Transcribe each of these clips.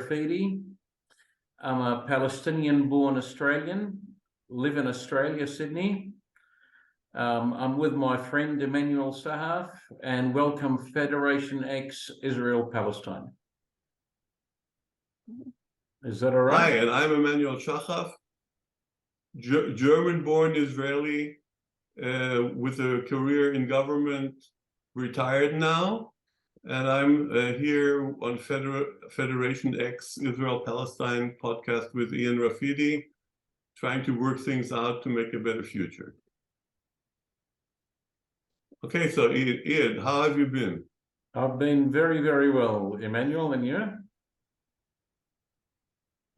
Rafidi. I'm a Palestinian-born Australian, live in Australia, Sydney. I'm with my friend Emmanuel Sahaf, and welcome FederationX Israel Palestine. Is that all right? Hi, and I'm Emmanuel Sahaf, German-born Israeli with a career in government, retired now, and I'm here on FederationX Israel Palestine podcast with Iyad Rafidi, trying to work things out to make a better future. Okay, so Iyad, how have you been? I've been very, very well, Emmanuel, and you?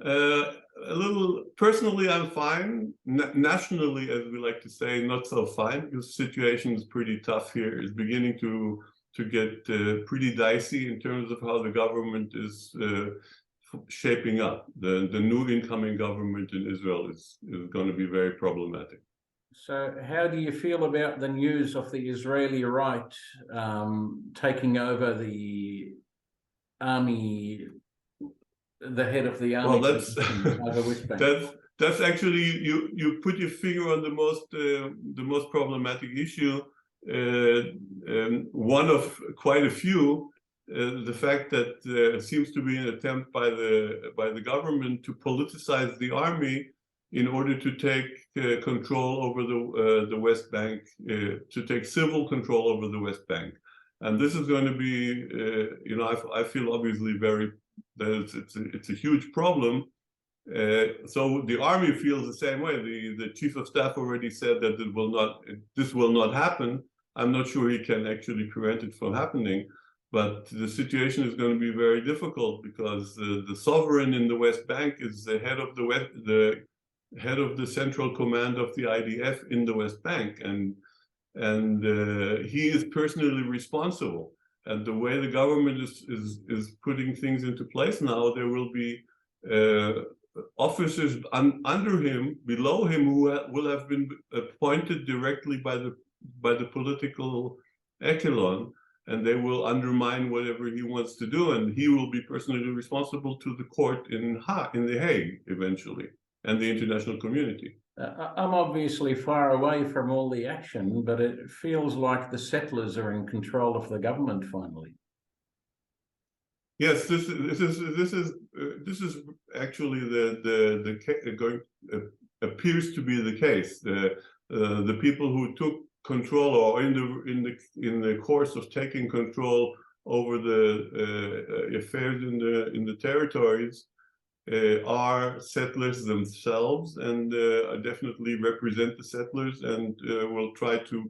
A little personally, I'm fine. Nationally, as we like to say, not so fine. The situation is pretty tough here. It's beginning to get pretty dicey in terms of how the government is shaping up. The new incoming government in Israel is going to be very problematic. So how do you feel about the news of the Israeli right taking over the army, the head of the army? Well, that's actually, you put your finger on the most problematic issue, one of quite a few. The fact that there seems to be an attempt by the government to politicize the army in order to take control over the West Bank, to take civil control over the West Bank. And this is going to be, I feel obviously it's a huge problem. So the army feels the same way. The chief of staff already said that this will not happen. I'm not sure he can actually prevent it from happening, but the situation is going to be very difficult because the sovereign in the West Bank is the head of the head of the central command of the IDF in the West Bank, and he is personally responsible. And the way the government is putting things into place now, there will be officers under him, below him, who will have been appointed directly by the political echelon, and they will undermine whatever he wants to do, and he will be personally responsible to the court in The Hague eventually, and the international community. I'm obviously far away from all the action, but it feels like the settlers are in control of the government finally. Yes, this is actually appears to be the case. The people who took control, or in the course of taking control over the affairs in the territories, are settlers themselves, and definitely represent the settlers, and will try to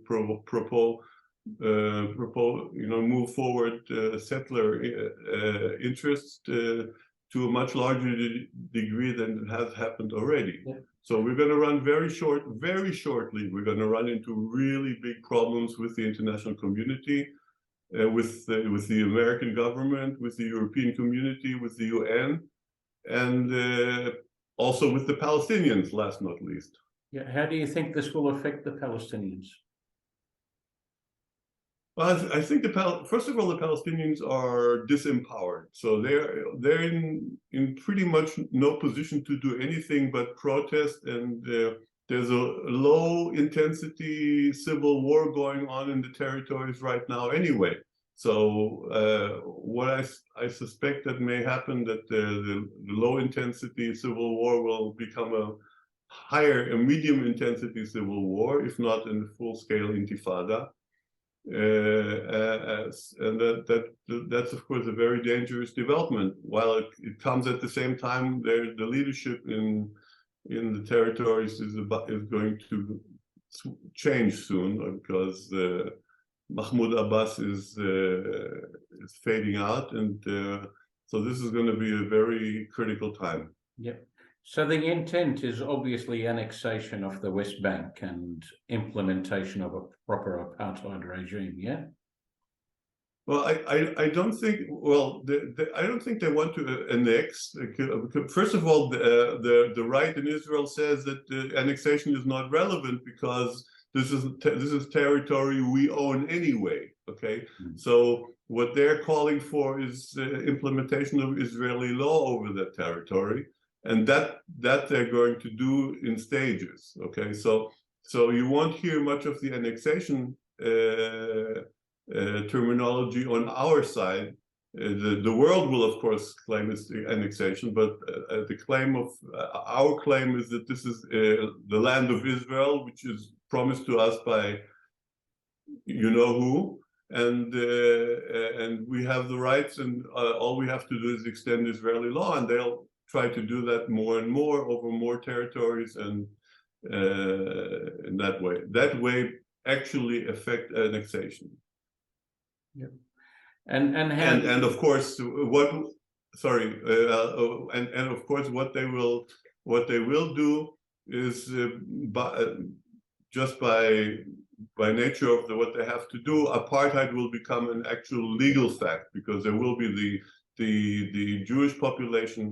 move forward settler interests to a much larger degree than has happened already. Yeah. So we're going to run very shortly, we're going to run into really big problems with the international community, with the American government, with the European community, with the UN, and also with the Palestinians, last not least. Yeah, how do you think this will affect the Palestinians? Well, I think first of all, the Palestinians are disempowered, so they're in pretty much no position to do anything but protest, and there's a low-intensity civil war going on in the territories right now anyway. So what I suspect that may happen, that the low-intensity civil war will become a medium-intensity civil war, if not in a full-scale intifada. And that's of course a very dangerous development. While it comes at the same time, the leadership in the territories is going to change soon, because Mahmoud Abbas is fading out, and so this is going to be a very critical time. Yep. So the intent is obviously annexation of the West Bank and implementation of a proper apartheid regime, yeah? Well, I don't think, I don't think they want to annex. First of all, the right in Israel says that the annexation is not relevant because this is territory we own anyway. Okay, so what they're calling for is implementation of Israeli law over that territory, and that they're going to do in stages. Okay, so you won't hear much of the annexation terminology on our side. The world will, of course, claim it's the annexation, but the claim of our claim is that this is the land of Israel, which is promised to us by you know who, and we have the rights, and all we have to do is extend Israeli law, and they'll try to do that more and more over more territories, and in that way actually affect annexation. Yep. And of course and of course what they will do is just by nature of what they have to do, apartheid will become an actual legal fact, because there will be the Jewish population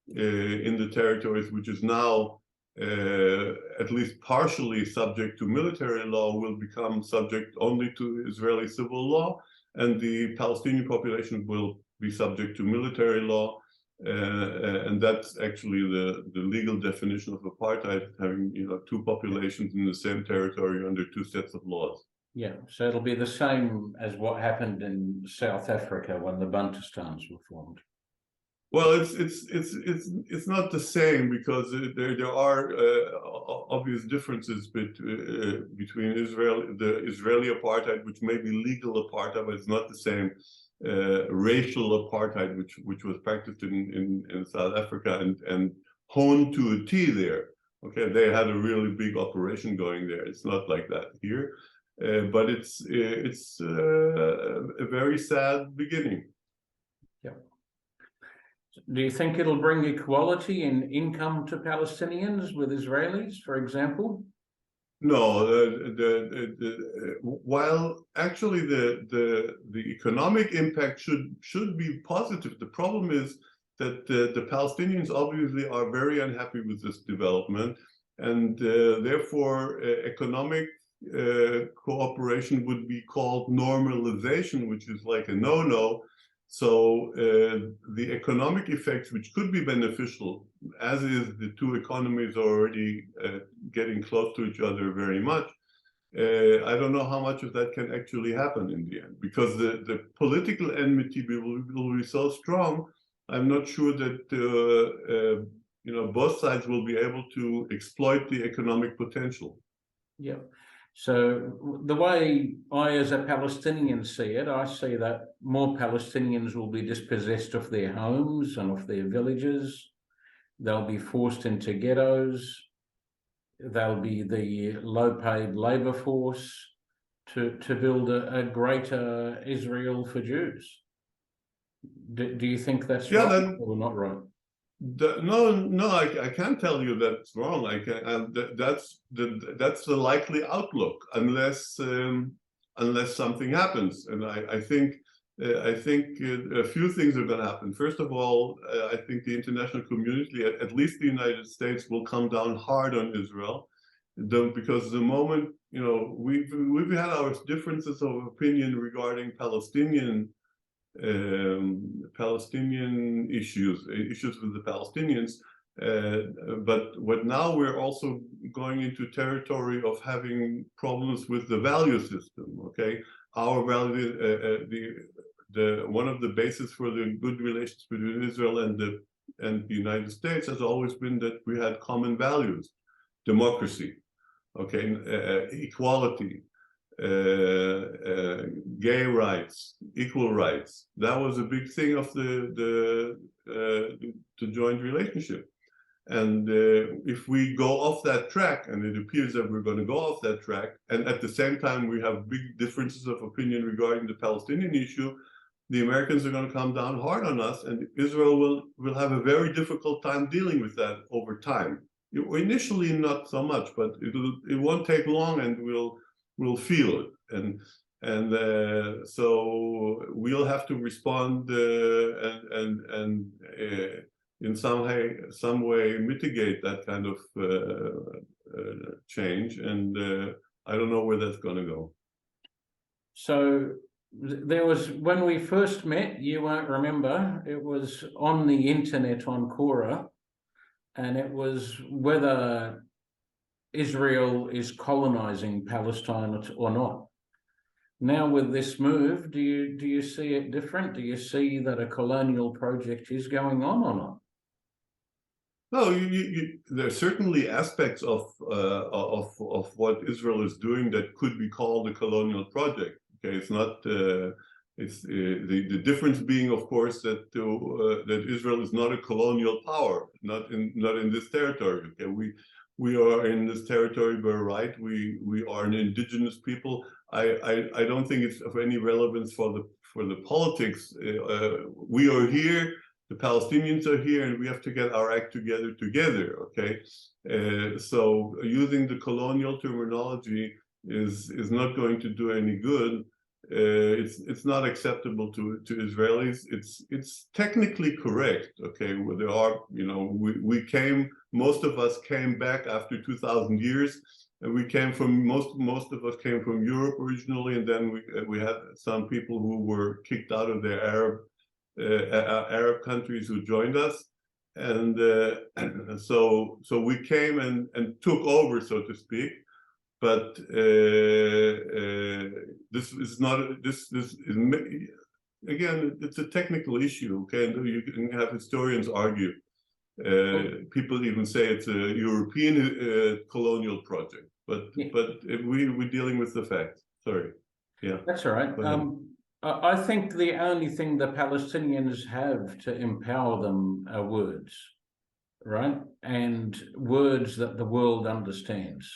in the territories, which is now at least partially subject to military law, will become subject only to Israeli civil law, and the Palestinian population will be subject to military law, and that's actually the legal definition of apartheid, having two populations in the same territory under two sets of laws. Yeah, so it'll be the same as what happened in South Africa when the Bantustans were formed. Well, it's not the same, because there are obvious differences between the Israeli apartheid, which may be legal apartheid, but it's not the same racial apartheid which was practiced in South Africa and honed to a T there. Okay, they had a really big operation going there. It's not like that here, but it's a very sad beginning. Yeah. Do you think it'll bring equality in income to Palestinians with Israelis, for example? No, while actually the economic impact should be positive, the problem is that the Palestinians obviously are very unhappy with this development, and therefore economic cooperation would be called normalization, which is like a no-no. So the economic effects, which could be beneficial, as is the two economies are already getting close to each other very much, I don't know how much of that can actually happen in the end, because the political enmity will be so strong. I'm not sure that both sides will be able to exploit the economic potential. Yeah. So the way I, as a Palestinian, see it, I see that more Palestinians will be dispossessed of their homes and of their villages. They'll be forced into ghettos. They'll be the low-paid labor force to build a greater Israel for Jews. Do you think that's right or not right? No, I can't tell you that's wrong. That's the likely outlook, unless something happens. And I think a few things are going to happen. First of all, I think the international community, at least the United States, will come down hard on Israel, because the moment we've had our differences of opinion regarding Palestinian issues with the Palestinians, but what now we're also going into territory of having problems with the value system. Okay, our value, one of the bases for the good relations between Israel and the United States has always been that we had common values: democracy, okay, equality, gay rights, equal rights. That was a big thing of the joint relationship. And if we go off that track, and it appears that we're going to go off that track, and at the same time we have big differences of opinion regarding the Palestinian issue, the Americans are going to come down hard on us, and Israel will have a very difficult time dealing with that over time. Initially, not so much, but it won't take long, and we'll feel it, and so we'll have to respond and in some way mitigate that kind of change. And I don't know where that's going to go. So there was, when we first met, you won't remember, it was on the internet on Quora, and it was whether Israel is colonizing Palestine or not. Now with this move, do you see it different? Do you see that a colonial project is going on or not? No, there are certainly aspects of what Israel is doing that could be called a colonial project. Okay, it's not. It's the difference being, of course, that that Israel is not a colonial power, not in this territory. Okay, we are in this territory by right. We are an indigenous people. I don't think it's of any relevance for the politics. We are here. The Palestinians are here, and we have to get our act together. Okay, so using the colonial terminology is not going to do any good. It's not acceptable to Israelis. It's technically correct. Okay, well, there are, you know, most of us came back after 2,000 years, and we came from most of us came from Europe originally, and then we had some people who were kicked out of their Arab countries who joined us, and so we came and took over, so to speak. But this is not. This is again. It's a technical issue. Okay, and you can have historians argue. People even say it's a European colonial project. But we're dealing with the facts. Sorry. Yeah. That's all right. I think the only thing the Palestinians have to empower them are words, right? And words that the world understands.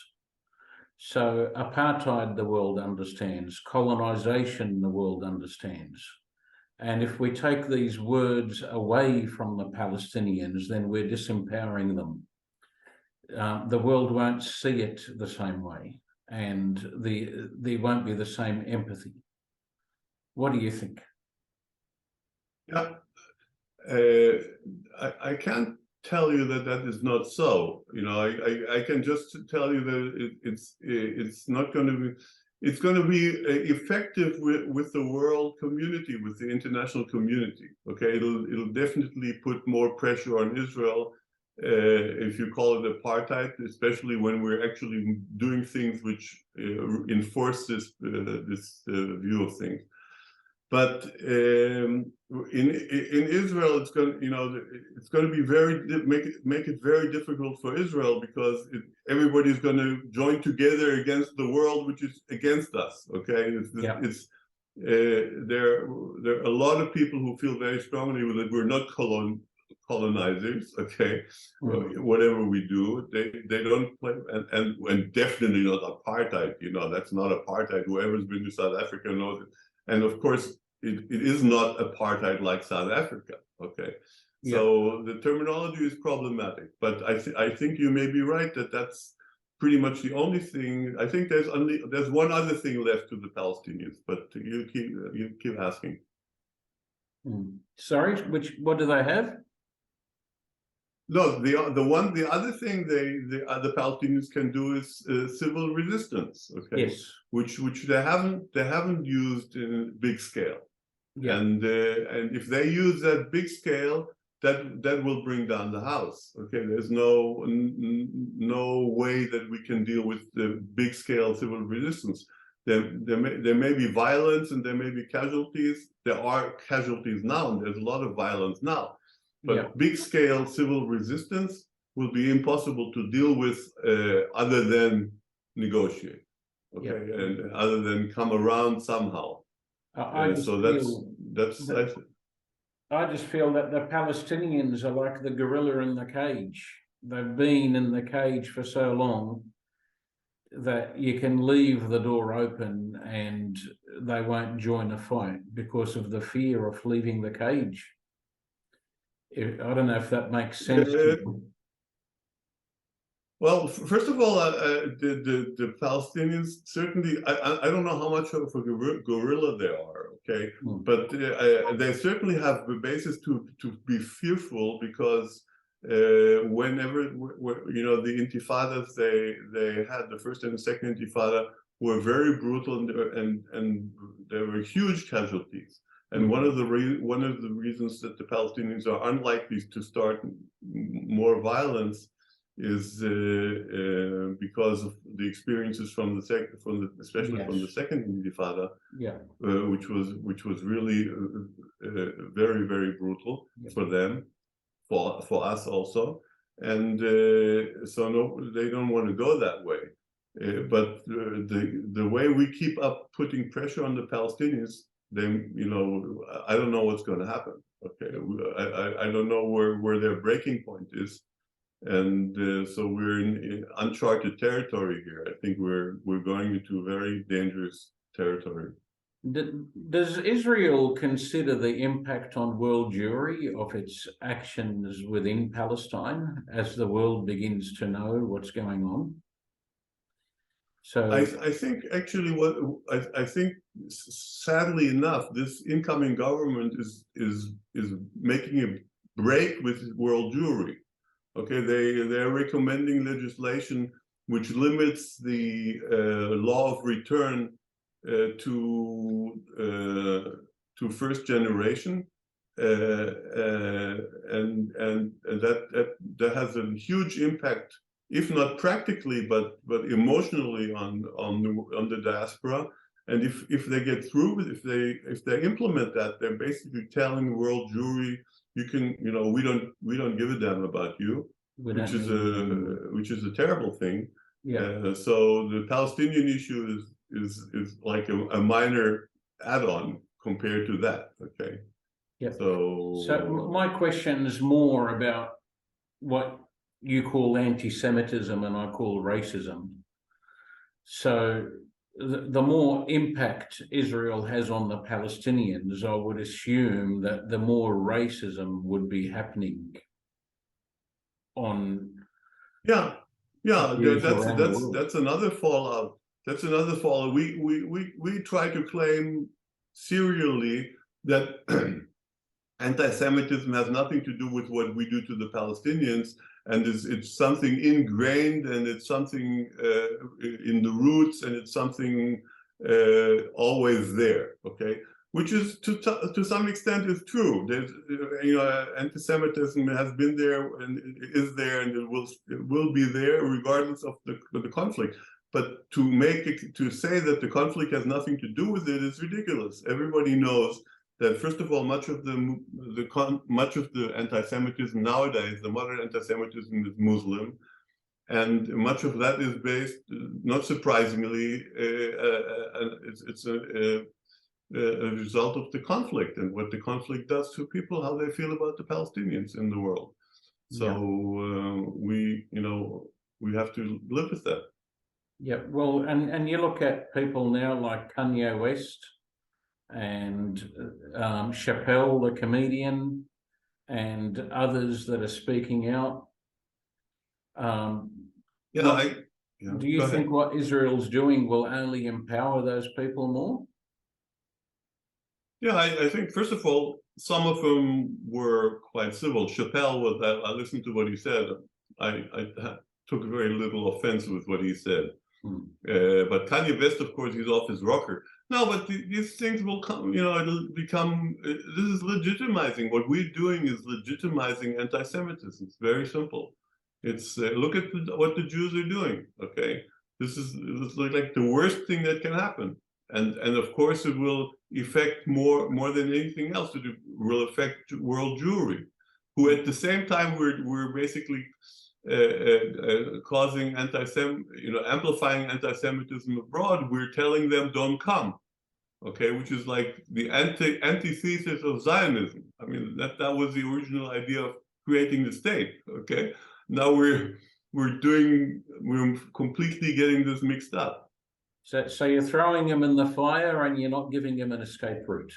So apartheid, the world understands. Colonization, the world understands. And if we take these words away from the Palestinians, then we're disempowering them. The world won't see it the same way, and there won't be the same empathy. What do you think? Yeah, I can't tell you that is not so. You know, I can just tell you that it's not going to be. It's going to be effective with the world community, with the international community. Okay, it'll definitely put more pressure on Israel if you call it apartheid, especially when we're actually doing things which enforce this view of things. But in Israel, it's going, you know, it's going to be make it very difficult for Israel, because everybody's going to join together against the world, which is against us. Okay, there are a lot of people who feel very strongly that we're not colonizers. Okay, whatever we do, they don't play, and definitely not apartheid. You know, that's not apartheid. Whoever's been to South Africa knows it. And of course, it is not apartheid like South Africa. Okay, so the terminology is problematic, but I think you may be right that that's pretty much the only thing. I think there's one other thing left to the Palestinians, but you keep asking. Sorry, what do they have? No, the other thing the Palestinians can do is civil resistance. Okay, yes, which they haven't used in big scale. Yeah. And if they use that big scale, that will bring down the house. Okay, there's no way that we can deal with the big scale civil resistance. There may be violence and there may be casualties. There are casualties now, and there's a lot of violence now. But big scale civil resistance will be impossible to deal with other than negotiate. Okay, and other than come around somehow. I just feel that the Palestinians are like the gorilla in the cage. They've been in the cage for so long that you can leave the door open and they won't join a fight because of the fear of leaving the cage. I don't know if that makes sense to you. Well, first of all, the Palestinians certainly, I don't know how much of a gorilla they are, okay, but they certainly have the basis to be fearful, because whenever, you know, the intifadas they had, the first and the second intifada, were very brutal, and there were huge casualties. And one of the reasons that the Palestinians are unlikely to start more violence is because of the experiences from especially from the second Intifada, which was really very, very brutal for them, for us also, and so no, they don't want to go that way. But the way we keep up putting pressure on the Palestinians, then, you know, I don't know what's going to happen. Okay, I don't know where their breaking point is, and so we're in uncharted territory here. I think we're going into very dangerous territory. Does Israel consider the impact on world Jewry of its actions within Palestine as the world begins to know what's going on? So I think actually I think sadly enough, this incoming government is making a break with world Jewry. Okay, they're recommending legislation which limits the law of return to first generation, and that has a huge impact, if not practically, but emotionally on the diaspora. And if they get through with, if they implement that, they're basically telling world Jewry, you can, you know, we don't give a damn about you, which is a terrible thing. Yeah. So the Palestinian issue is like a minor add-on compared to that. Okay. Yeah. So my question is more about what you call anti-Semitism and I call racism. So the more impact Israel has on the Palestinians, I would assume that the more racism would be happening on. Yeah, that's another fallout. That's another fallout. We try to claim serially that anti-Semitism has nothing to do with what we do to the Palestinians, and it's something ingrained, and it's something in the roots, and it's something always there. Okay, which is to some extent is true. There's, you know, anti-Semitism has been there and is there, and it will be there regardless of the conflict. But to say that the conflict has nothing to do with it is ridiculous. Everybody knows that, first of all, much of the anti-Semitism nowadays, the modern anti-Semitism is Muslim, and much of that is based, not surprisingly, it's a result of the conflict and what the conflict does to people, how they feel about the Palestinians in the world. So we have to live with that. Yeah, well, and you look at people now like Kanye West and Chappelle, the comedian, and others that are speaking out. Do you think what Israel's doing will only empower those people more? Yeah, I think, first of all, some of them were quite civil. Chappelle, I listened to what he said. I took very little offense with what he said. But Kanye West, of course, he's off his rocker. No, but these things will come, you know, it'll become, this is legitimizing. What we're doing is legitimizing anti-Semitism. It's very simple. It's, look at what the Jews are doing, okay? This is like the worst thing that can happen. And of course, it will affect more than anything else. It will affect world Jewry, who at the same time, we're basically causing amplifying anti-Semitism abroad. We're telling them don't come, okay, which is like the antithesis of Zionism. I mean, that was the original idea of creating the state. Okay, now we're completely getting this mixed up. So you're throwing them in the fire and you're not giving them an escape route.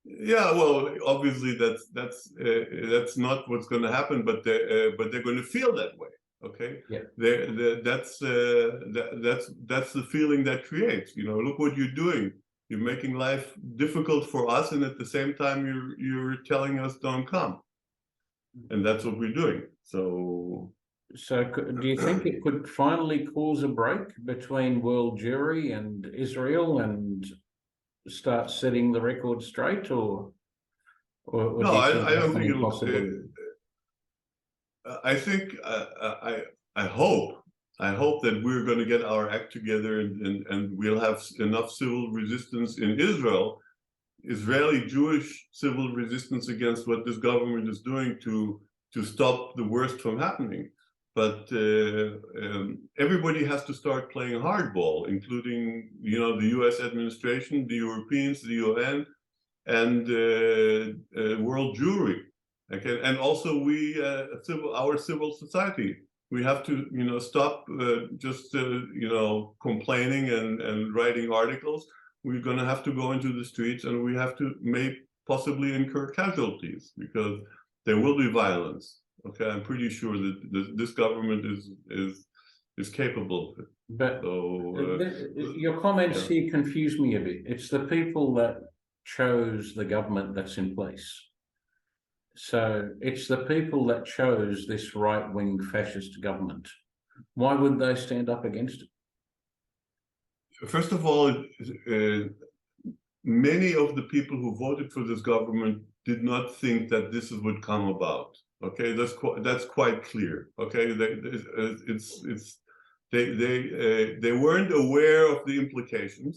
Yeah, well, obviously that's not what's going to happen, but they're going to feel that way. Okay, yeah, that's the feeling that creates. You know, look what you're doing. You're making life difficult for us, and at the same time, you're telling us don't come, and that's what we're doing. So So do you think it could finally cause a break between world Jewry and Israel and start setting the record straight, or No, do you think I that's don't an think it'll. impossibility? I think I hope that we're going to get our act together and we'll have enough civil resistance in Israel, Israeli Jewish civil resistance against what this government is doing to stop the worst from happening. But everybody has to start playing hardball, including the U.S. administration, the Europeans, the UN, and world Jewry. Okay, and also our civil society. We have to stop just complaining and writing articles. We're going to have to go into the streets, and we have to possibly incur casualties because there will be violence. Okay, I'm pretty sure that this government is capable of it. But So, your comments yeah. here confuse me a bit. It's the people that chose the government that's in place. So it's the people that chose this right-wing fascist government. Why would they stand up against it? First of all, many of the people who voted for this government did not think that this would come about. Okay, that's quite clear. Okay, they weren't aware of the implications.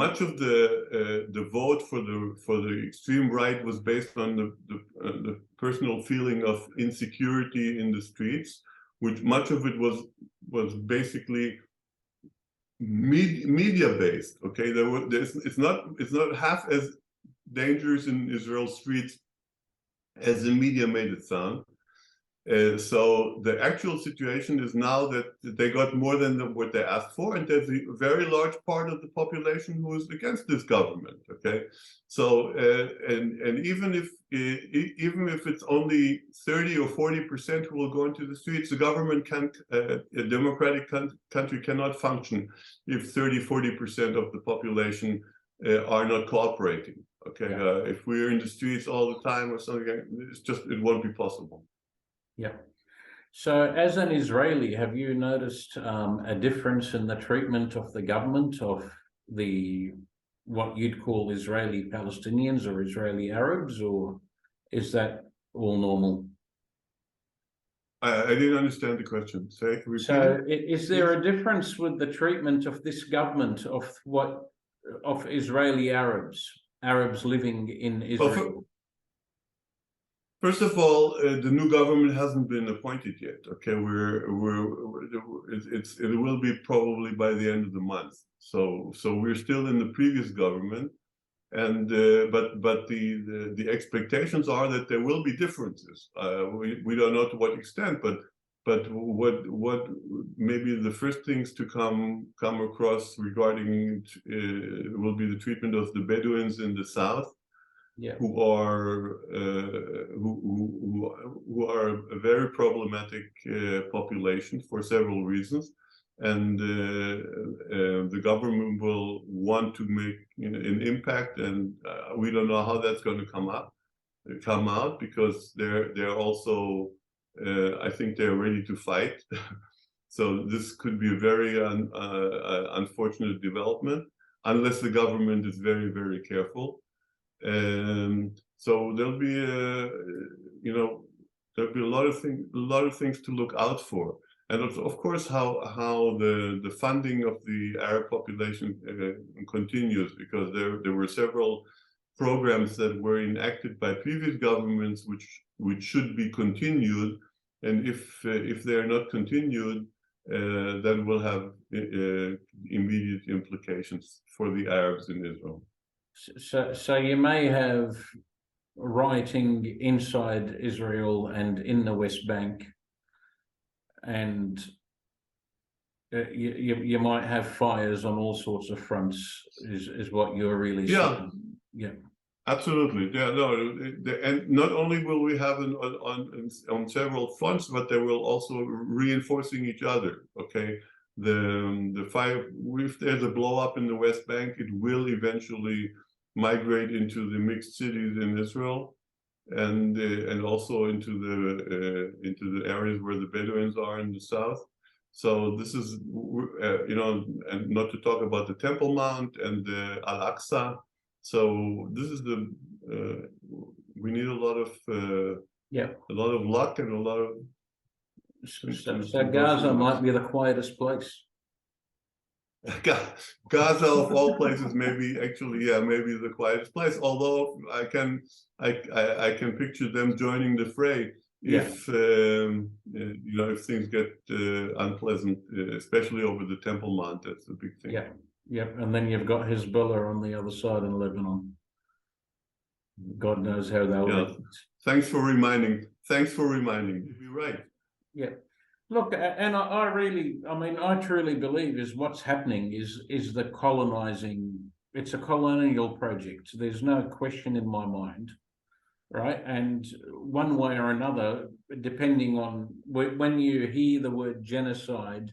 Much of the vote for the extreme right was based on the personal feeling of insecurity in the streets, which much of it was basically media based. Okay, it's not half as dangerous in Israel's streets as the media made it sound. So the actual situation is now that they got more than what they asked for, and there's a very large part of the population who is against this government. Okay, so and even if it's only 30 or 40% who will go into the streets, the government can't. A democratic country cannot function if 30-40% of the population are not cooperating. Okay, yeah. If we're in the streets all the time or something, it won't be possible. Yeah. So as an Israeli, have you noticed a difference in the treatment of the government of what you'd call Israeli Palestinians or Israeli Arabs, or is that all normal? I didn't understand the question. So is there a difference with the treatment of this government of Israeli Arabs living in Israel? First of all, the new government hasn't been appointed yet. Okay, it will be probably by the end of the month. So we're still in the previous government, and but the expectations are that there will be differences. We don't know to what extent, but what maybe the first things to come across regarding will be the treatment of the Bedouins in the south. Yeah. Who are a very problematic population for several reasons, and the government will want to make an impact, and we don't know how that's going to come out because they're also I think they're ready to fight. So this could be a very unfortunate development unless the government is very, very careful. So there'll be a lot of things to look out for, and of course how the funding of the Arab population continues, because there were several programs that were enacted by previous governments which should be continued, and if they are not continued, that will have immediate implications for the Arabs in Israel. So you may have rioting inside Israel and in the West Bank, and you might have fires on all sorts of fronts. Is what you're really saying? Yeah. Absolutely. Yeah. No. And not only will we have on several fronts, but they will also reinforcing each other. Okay. The fire. If there's a blow up in the West Bank, it will eventually migrate into the mixed cities in Israel, and also into the areas where the Bedouins are in the south. So this is, you know, and not to talk about the Temple Mount and the Al-Aqsa. So this is the we need a lot of luck and a lot of. So Gaza might be the quietest place. Gaza of all places, maybe actually, yeah, maybe the quietest place. Although I can picture them joining the fray if you know, if things get unpleasant, especially over the Temple Mount. That's the big thing. Yeah, and then you've got Hezbollah on the other side in Lebanon. God knows how they'll. Thanks for reminding. You're right. Yeah. Look, and I really, I mean, I truly believe is what's happening is the colonizing. It's a colonial project. There's no question in my mind, right? And one way or another, depending on when you hear the word genocide,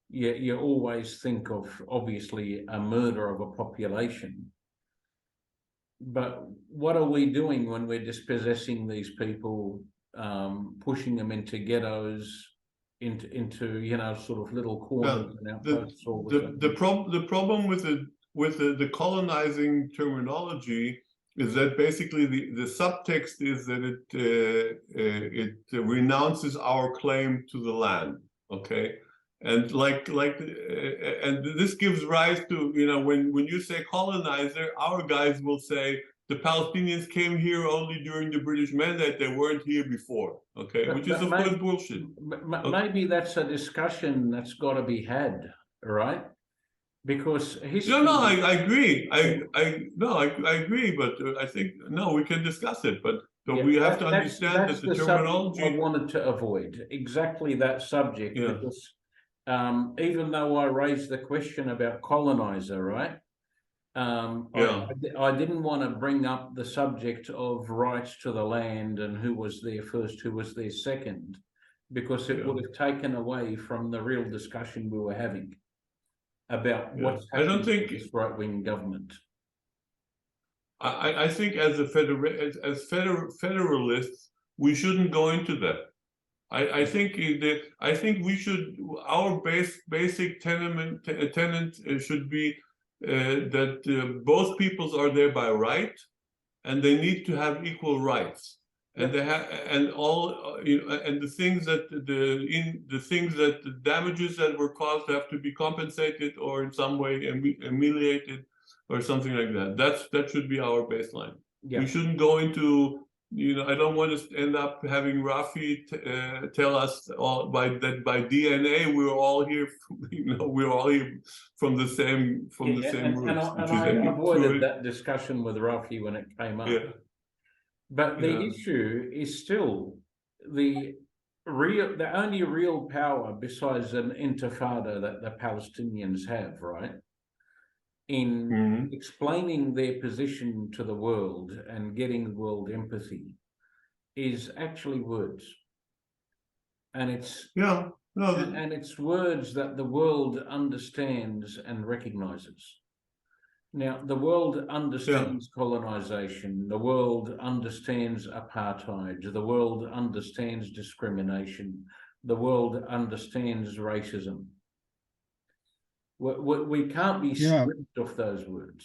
you always think of obviously a murder of a population. But what are we doing when we're dispossessing these people, pushing them into ghettos? Into you know, sort of little corners and outposts. The problem with the colonizing terminology is that basically the subtext is that it renounces our claim to the land. Okay, and and this gives rise to, you know, when you say colonizer, our guys will say the Palestinians came here only during the British Mandate. They weren't here before, okay? Which is, of course, bullshit. Maybe that's a discussion that's got to be had, right? Because history... No, I agree. I agree, but I think, no, we can discuss it, but we have to understand that the terminology... I wanted to avoid, exactly that subject, because even though I raised the question about colonizer, right? I didn't want to bring up the subject of rights to the land and who was there first, who was there second, because it would have taken away from the real discussion we were having about what's happening with this right-wing government. I think as federalists, we shouldn't go into that. I think we should, our basic tenet should be that both peoples are there by right, and they need to have equal rights, and they have, and all, you know, and the things that the damages that were caused have to be compensated or in some way ameliorated or something like that. That should be our baseline. We shouldn't go into, you know, I don't want to end up having Rafi tell us that by DNA we're all here, you know, we're all here from the same roots. And I avoided that discussion with Rafi when it came up. But the issue is still the only real power besides an intifada that the Palestinians have, right? In explaining their position to the world and getting world empathy is actually words. And it's and it's words that the world understands and recognizes. Now, the world understands colonization, the world understands apartheid, the world understands discrimination, the world understands racism. We can't be stripped of those words.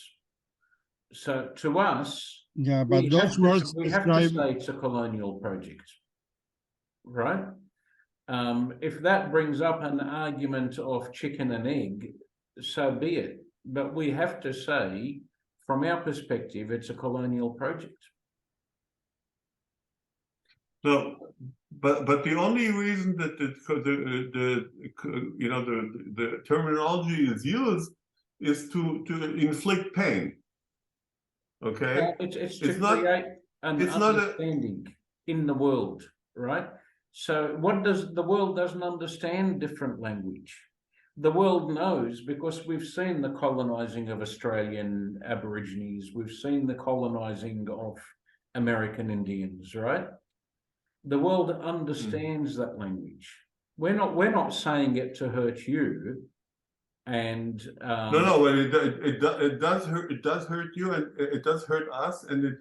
So to us, but those words we have to say it's a colonial project, right? If that brings up an argument of chicken and egg, so be it. But we have to say, from our perspective, it's a colonial project. No, but the only reason that the terminology is used is to inflict pain. Okay, it's to create an understanding in the world, right? So the world doesn't understand different language. The world knows because we've seen the colonizing of Australian Aborigines, we've seen the colonizing of American Indians, right? The world understands that language. We're not saying it to hurt you. And No, but it does hurt. It does hurt you, and it does hurt us. And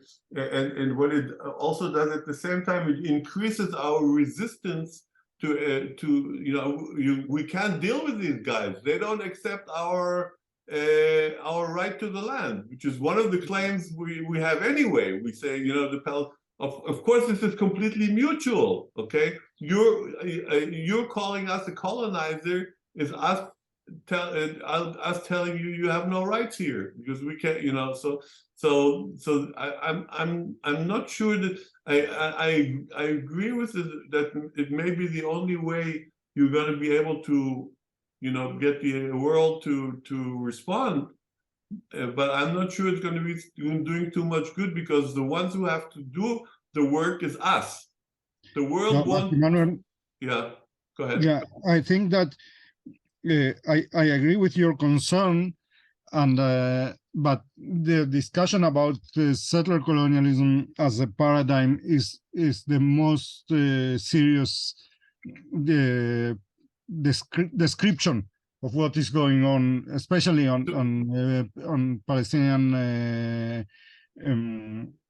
what it also does at the same time, it increases our resistance to we can't deal with these guys. They don't accept our right to the land, which is one of the claims we have anyway. We say, of course, this is completely mutual. Okay, you're calling us a colonizer is us telling you have no rights here because we can't. I'm not sure that I agree with it, that it may be the only way you're going to be able to get the world to respond. But I'm not sure it's going to be doing too much good, because the ones who have to do the work is us. The world wants. Yeah, go ahead. Yeah, I think that I agree with your concern, and but the discussion about settler colonialism as a paradigm is the most serious description of what is going on, especially on Palestinian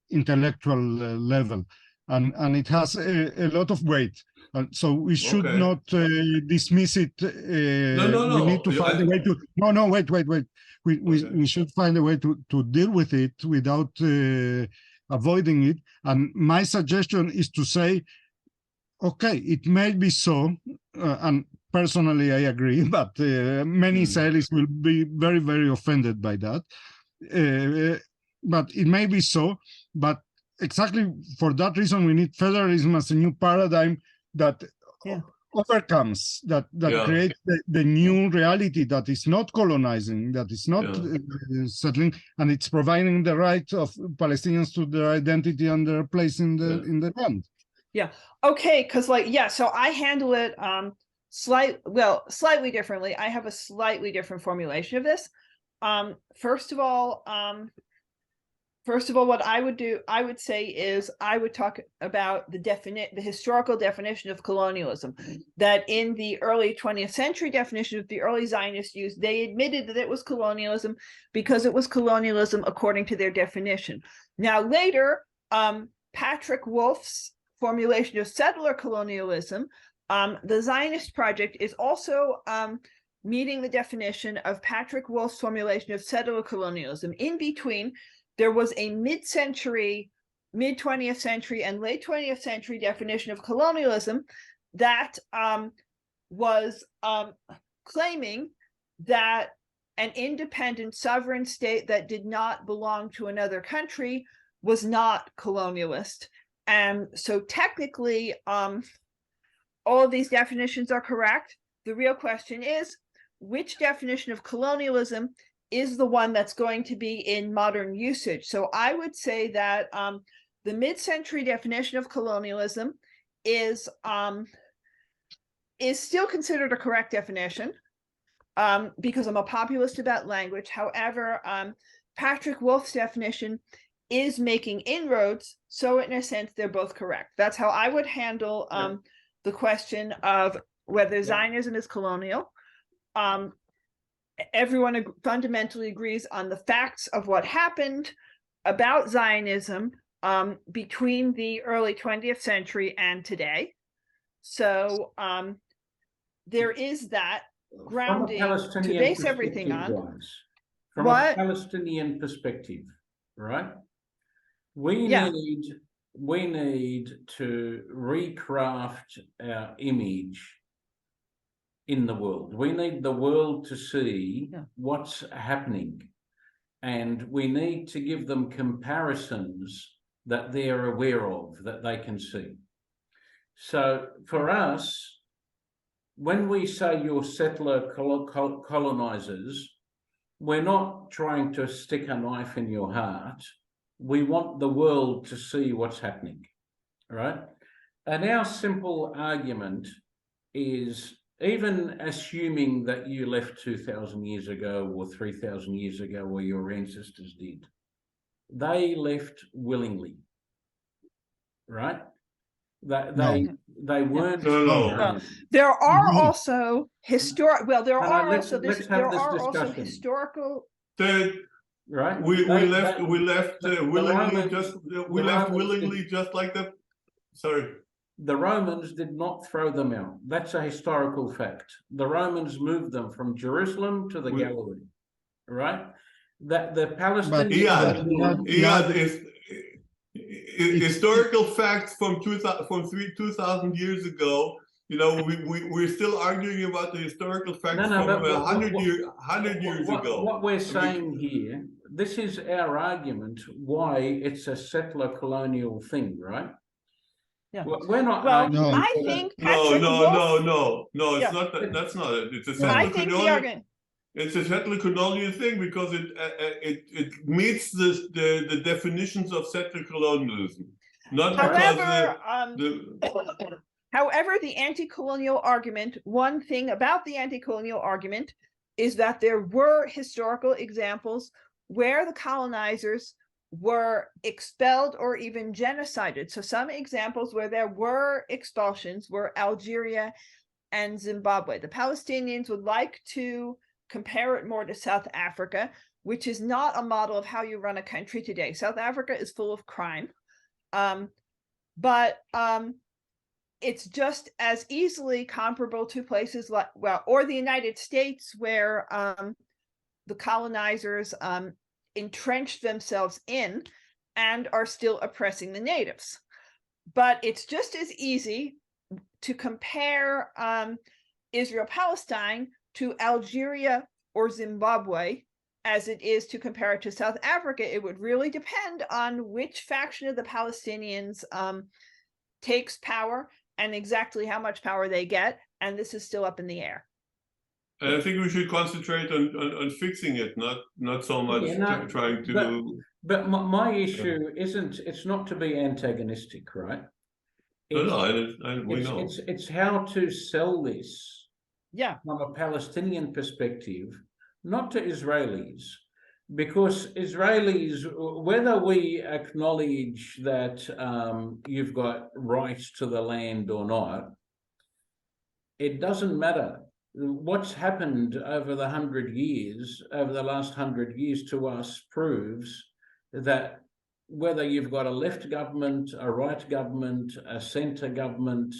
intellectual level, and it has a lot of weight. So we should not dismiss it. No. We need to find a way to. No. Wait. We should find a way to deal with it without avoiding it. And my suggestion is to say, okay, it may be so, and personally I agree, but many Israelis will be very, very offended by that. But it may be so. But exactly for that reason, we need federalism as a new paradigm that overcomes, that creates the new reality that is not colonizing, that is not settling, and it's providing the right of Palestinians to their identity and their place in the land. Yeah. Okay. Because so I handle it slightly differently. I have a slightly different formulation of this. First of all, what I would say is I would talk about the historical definition of colonialism, that in the early 20th century definition that the early Zionists used, they admitted that it was colonialism because it was colonialism according to their definition. Now later, Patrick Wolf's formulation of settler colonialism, the Zionist project is also meeting the definition of Patrick Wolf's formulation of settler colonialism. In between, there was a mid-20th century and late 20th century definition of colonialism that was claiming that an independent sovereign state that did not belong to another country was not colonialist. And so technically, all of these definitions are correct. The real question is, which definition of colonialism is the one that's going to be in modern usage? So I would say that the mid-century definition of colonialism is still considered a correct definition because I'm a populist about language. However, Patrick Wolf's definition is making inroads, so in a sense, they're both correct. That's how I would handle the question of whether Zionism is colonial. Everyone fundamentally agrees on the facts of what happened about Zionism between the early 20th century and today. So there is that grounding to base everything on. From a Palestinian perspective, right? We need to recraft our image in the world. We need the world to see what's happening, and we need to give them comparisons that they're aware of, that they can see. So for us, when we say you're settler colonizers, we're not trying to stick a knife in your heart. We want the world to see what's happening, right? And our simple argument is, even assuming that you left 2,000 years ago or 3,000 years ago, or your ancestors did, they left willingly, right? They weren't. No. There are No. also historic. Well, there No, no, are let's- also let's have there this are also discussion. historical. Right. We left willingly Romans willingly just like that. Sorry. The Romans did not throw them out. That's a historical fact. The Romans moved them from Jerusalem to the Galilee, right? That the Palestinians. Iyad is historical facts from 2,000 years ago. You know, we're still arguing about the historical facts from 100 years ago. What we're saying here, this is our argument why it's a settler colonial thing, right? Yeah. We're not. Well, No. I think No, Patrick Wolf, no. It's Yeah. not that. That's not it. It's a I settler think the colonial. argument. It's a settler colonial thing because it meets the definitions of settler colonialism, not However, because however, the anti-colonial argument, one thing about the anti-colonial argument is that there were historical examples where the colonizers were expelled or even genocided. So some examples where there were expulsions were Algeria and Zimbabwe. The Palestinians would like to compare it more to South Africa, which is not a model of how you run a country today. South Africa is full of crime. But it's just as easily comparable to places like, well, or the United States, where the colonizers entrenched themselves in and are still oppressing the natives. But it's just as easy to compare Israel Palestine to Algeria or Zimbabwe as it is to compare it to South Africa. It would really depend on which faction of the Palestinians takes power and exactly how much power they get, and this is still up in the air. And I think we should concentrate on fixing it, not so much trying to. But my issue isn't. It's not to be antagonistic, right? We know. It's how to sell this. Yeah. From a Palestinian perspective, not to Israelis, because Israelis, whether we acknowledge that you've got rights to the land or not, it doesn't matter. What's happened over the last 100 years to us proves that whether you've got a left government, a right government, a centre government,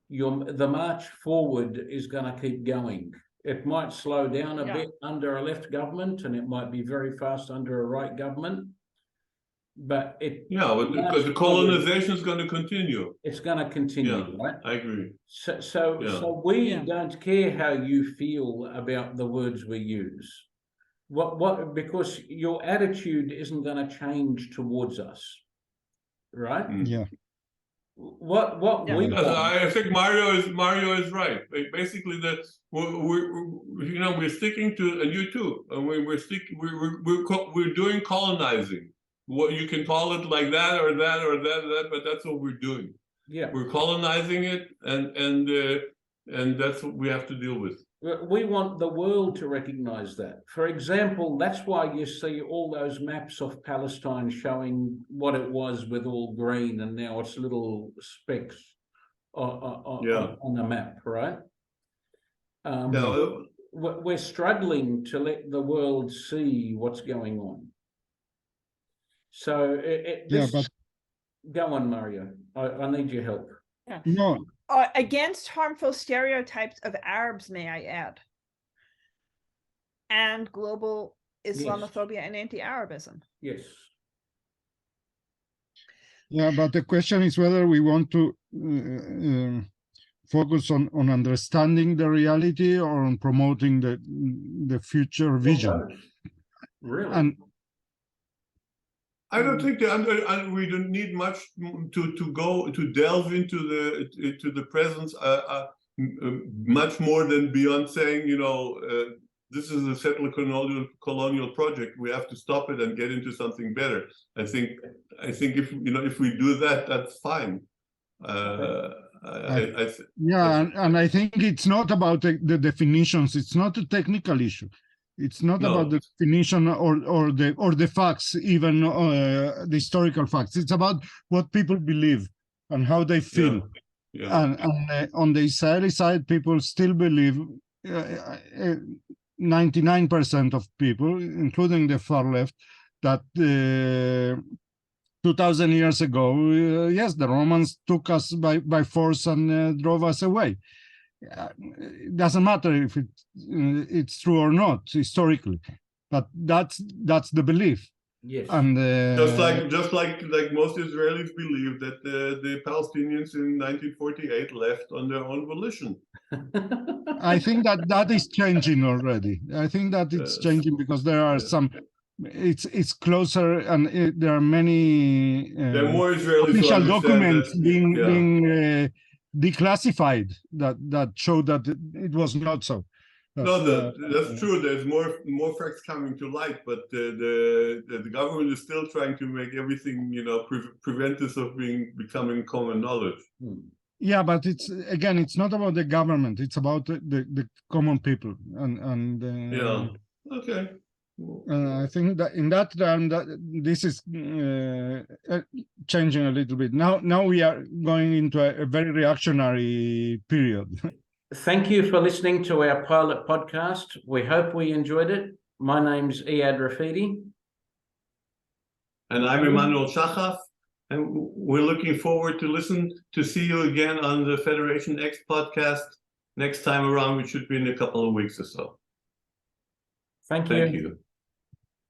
the march forward is going to keep going. It might slow down a bit under a left government, and it might be very fast under a right government. But because the colonization is going to continue. It's going to continue, right? I agree. So we don't care how you feel about the words we use. Because your attitude isn't going to change towards us, right? Yeah. I think Mario is right. Basically, we're sticking to, and you too, and we're doing colonizing. What you can call it like that or that, but that's what we're doing. Yeah, we're colonizing it, and that's what we have to deal with. We want the world to recognize that. For example, that's why you see all those maps of Palestine showing what it was with all green, and now it's little specks on the map, right? We're struggling to let the world see what's going on. So go on, Mario. I need your help. Yeah. No. Against harmful stereotypes of Arabs, may I add, and global Islamophobia and anti-Arabism. Yes. Yeah, but the question is whether we want to focus on understanding the reality or on promoting the future vision. Really? And I don't think we don't need much to delve into the presence much more than beyond saying, this is a settler colonial project. We have to stop it and get into something better. I think if we do that, that's fine. And I think it's not about the definitions. It's not a technical issue. It's not about the definition or the facts, even the historical facts. It's about what people believe. and how they feel. Yeah. And on the Israeli side, people still believe, 99% of people, including the far left, that 2,000 years ago, yes, the Romans took us by force and drove us away. It doesn't matter if it's true or not historically, but that's the belief. Yes. And just like most Israelis believe that the Palestinians in 1948 left on their own volition. I think that is changing already. I think that it's changing because there are some. It's closer, and there are many. There are more Israelis who official understand documents that, being declassified that show that it was not so. That's true. There's more facts coming to light, but the government is still trying to make everything, prevent this of becoming common knowledge. Yeah, but it's not about the government. It's about the common people, and yeah. Okay. I think that in that term, that this is changing a little bit. Now we are going into a very reactionary period. Thank you for listening to our pilot podcast. We hope we enjoyed it. My name's Iyad Rafidi. And I'm Emmanuel Shachaf. And we're looking forward to see you again on the FederationX podcast next time around, which should be in a couple of weeks or so. Thank you. Thank you.